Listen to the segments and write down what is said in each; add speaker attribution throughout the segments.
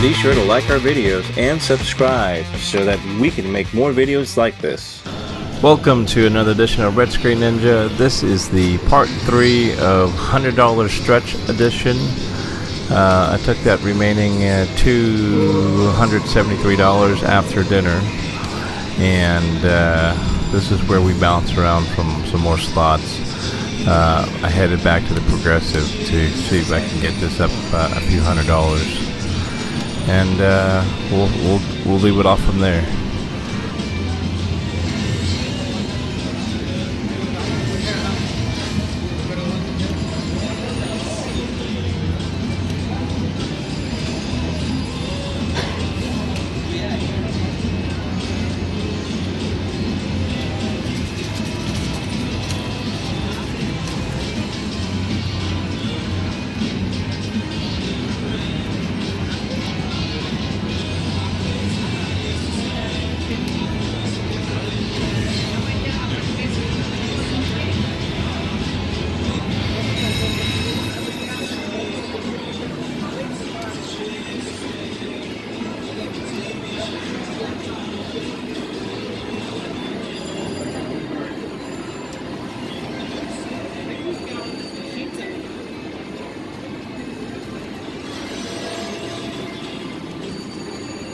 Speaker 1: be sure to like our videos and subscribe so that we can make more videos like this. Welcome to another edition of Red Screen Ninja. This is the part 3 of $100 Stretch Edition. I took that remaining $273 after dinner, and this is where we bounce around from some more slots. I headed back to the Progressive to see if I can get this up a few $100, and we'll leave it off from there.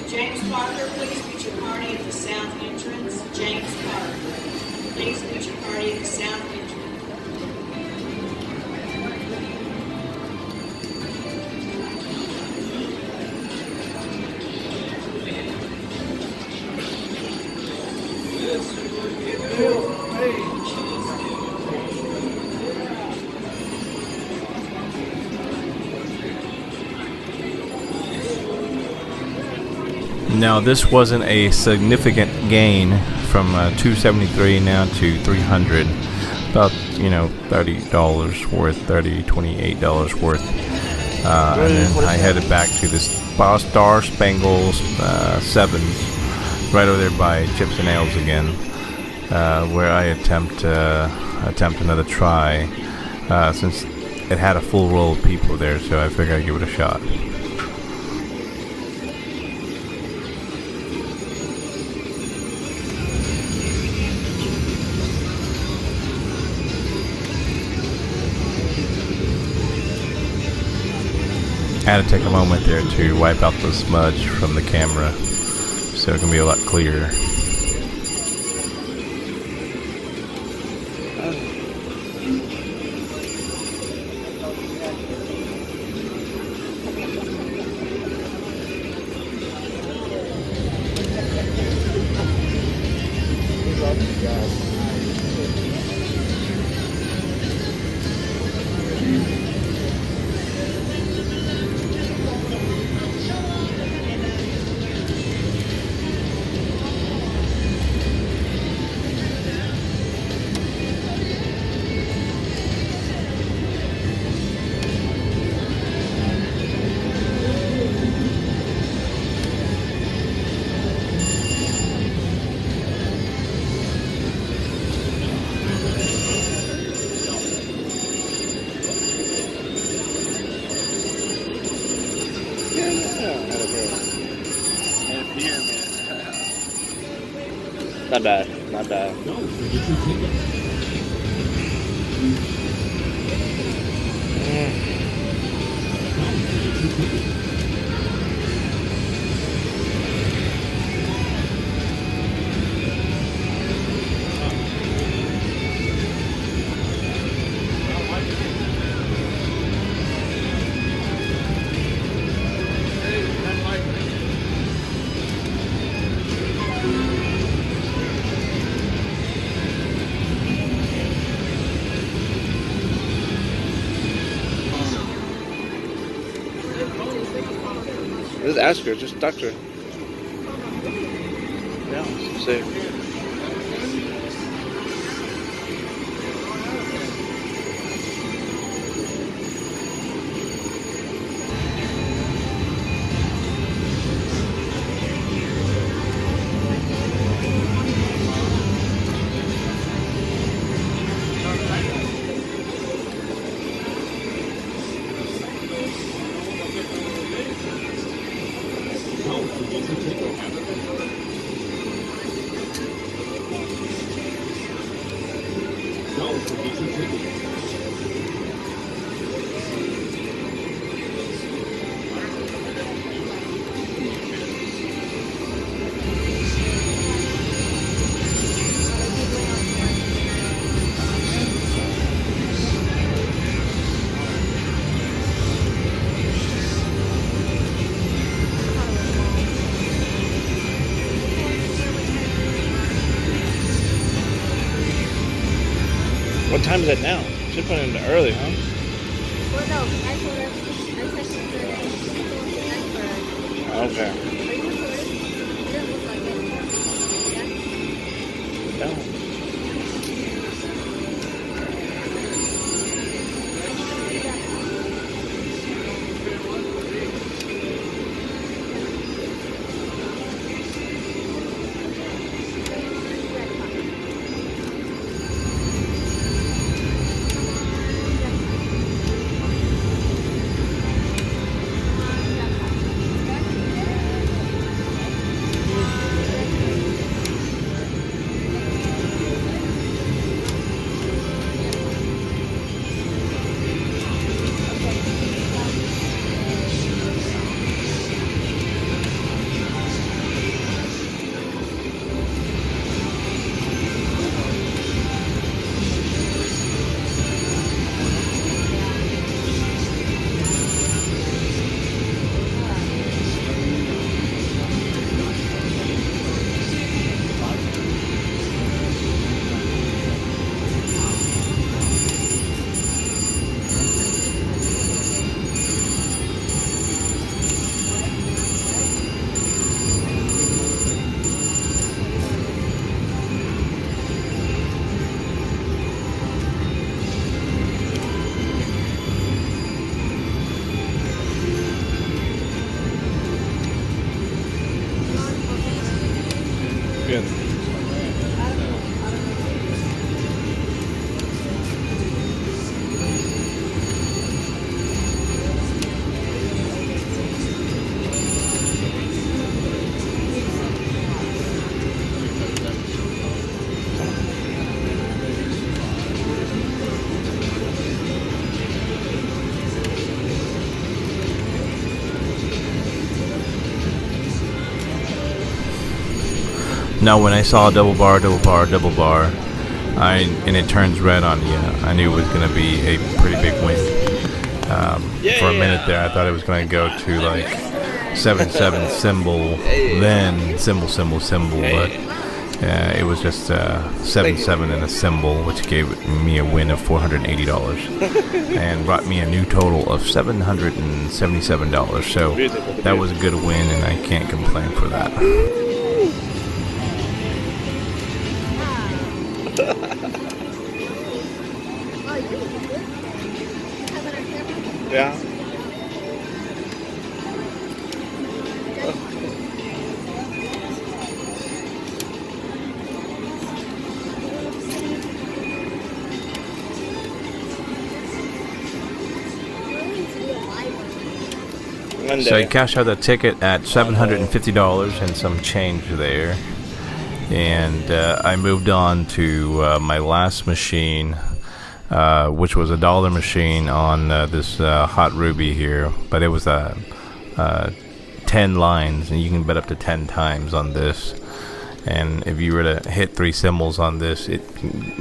Speaker 2: James Parker, please meet your party at the south entrance. James Parker, please meet your party at the south entrance.
Speaker 1: Now, this wasn't a significant gain from 273 now to 300, about $30 worth, $28 worth. And then I headed back to this Star Spangles 7s, right over there by Chips and Ales again, where I attempt another try, since it had a full row of people there, so I figured I'd give it a shot. I had to take a moment there to wipe out the smudge from the camera so it can be a lot clearer. Not bad, not bad. Just ask her, just talk to her. Yeah, see. What time is it now? Should put it in early, huh?
Speaker 3: Well, no, I told her, I texted her that she's going to night for her.
Speaker 1: Okay.
Speaker 3: Are you recording? It doesn't look like it. Yeah?
Speaker 1: No. Good. Now, when I saw double bar, and it turns red on you, I knew it was going to be a pretty big win. For a minute there, I thought it was going to go to like 7-7 symbol, then symbol, but it was just 7-7 and a symbol, which gave me a win of $480 and brought me a new total of $777. So that was a good win, and I can't complain for that. Yeah. So I cashed out the ticket at $750 and some change there, and I moved on to my last machine, which was a dollar machine on this Hot Ruby here, but it was 10 lines, and you can bet up to 10 times on this. And if you were to hit 3 symbols on this, it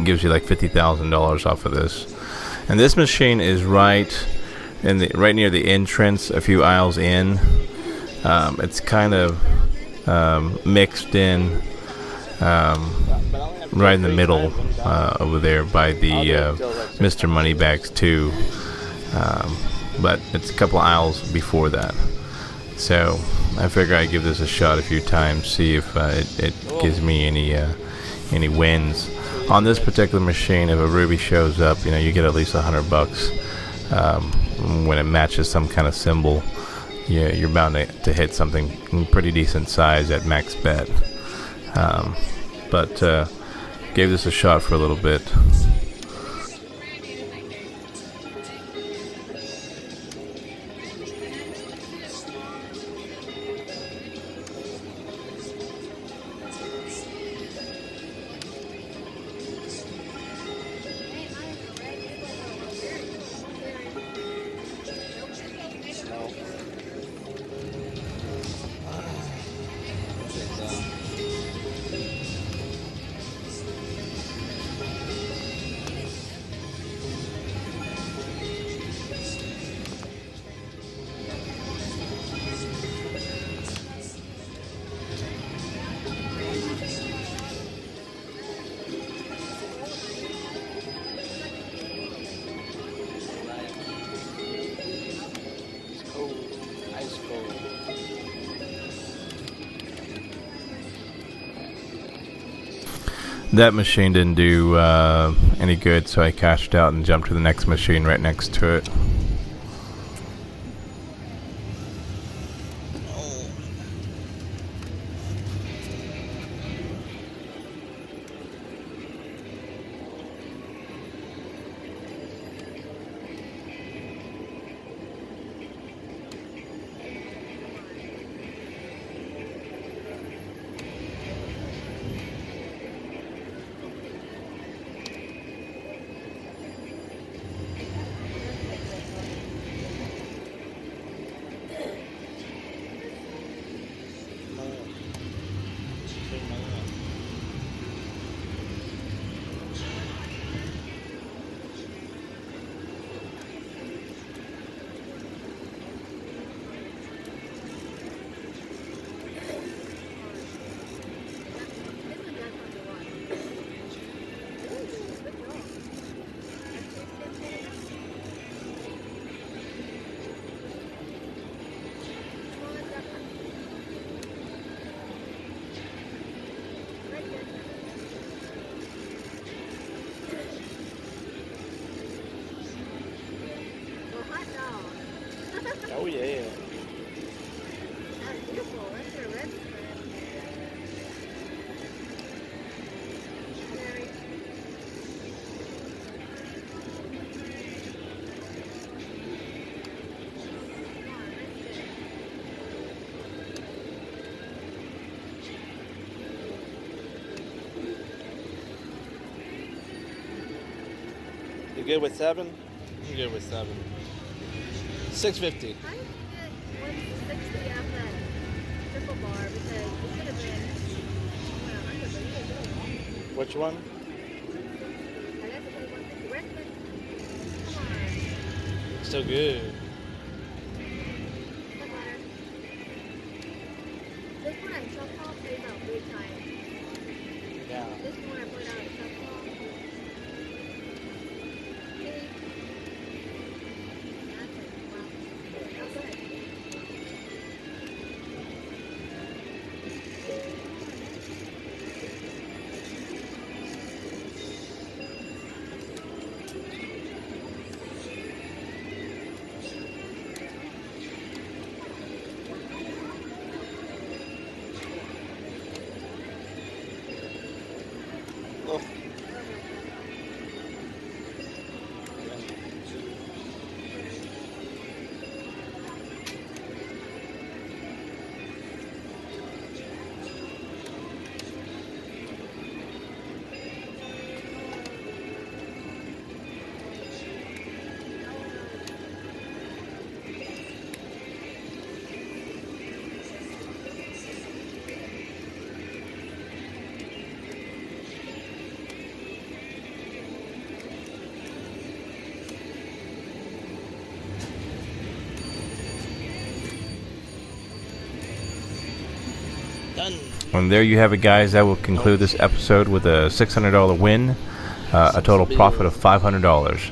Speaker 1: gives you like $50,000 off of this. And this machine is right near the entrance, a few aisles in. It's kind of mixed in, right in the middle over there by the Mr. Moneybags too, but it's a couple aisles before that. So I figure I'd give this a shot a few times, see if it gives me any wins. On this particular machine, if a ruby shows up, you get at least $100. When it matches some kind of symbol, you're bound to hit something pretty decent size at max bet. But gave this a shot for a little bit. That machine didn't do any good, so I cashed out and jumped to the next machine right next to it.
Speaker 4: Oh yeah.
Speaker 3: That's beautiful. That's your red spread. Very. Come on, that's it.
Speaker 4: You good with 7? I'm good with 7. 650.
Speaker 3: I did 160 off that triple bar because it should have been 100, but you didn't do it.
Speaker 4: Which one?
Speaker 3: I guess it's 160. Red spread. Come on.
Speaker 4: Still good.
Speaker 3: Doesn't matter. This one at Chuck Hall plays out 3 times.
Speaker 4: Yeah.
Speaker 3: This one I played out at Chuck Hall.
Speaker 4: Oh. Done.
Speaker 1: And there you have it, guys. That will conclude this episode with a $600 win, a total profit of $500.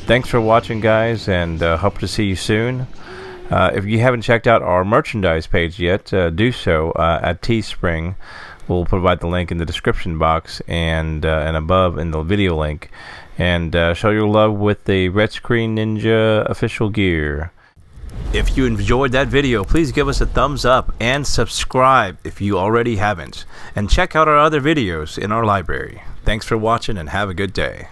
Speaker 1: Thanks for watching, guys, and hope to see you soon. If you haven't checked out our merchandise page yet, do so at Teespring. We'll provide the link in the description box and above in the video link. And show your love with the Red Screen Ninja official gear. If you enjoyed that video, please give us a thumbs up and subscribe if you already haven't. And check out our other videos in our library. Thanks for watching and have a good day.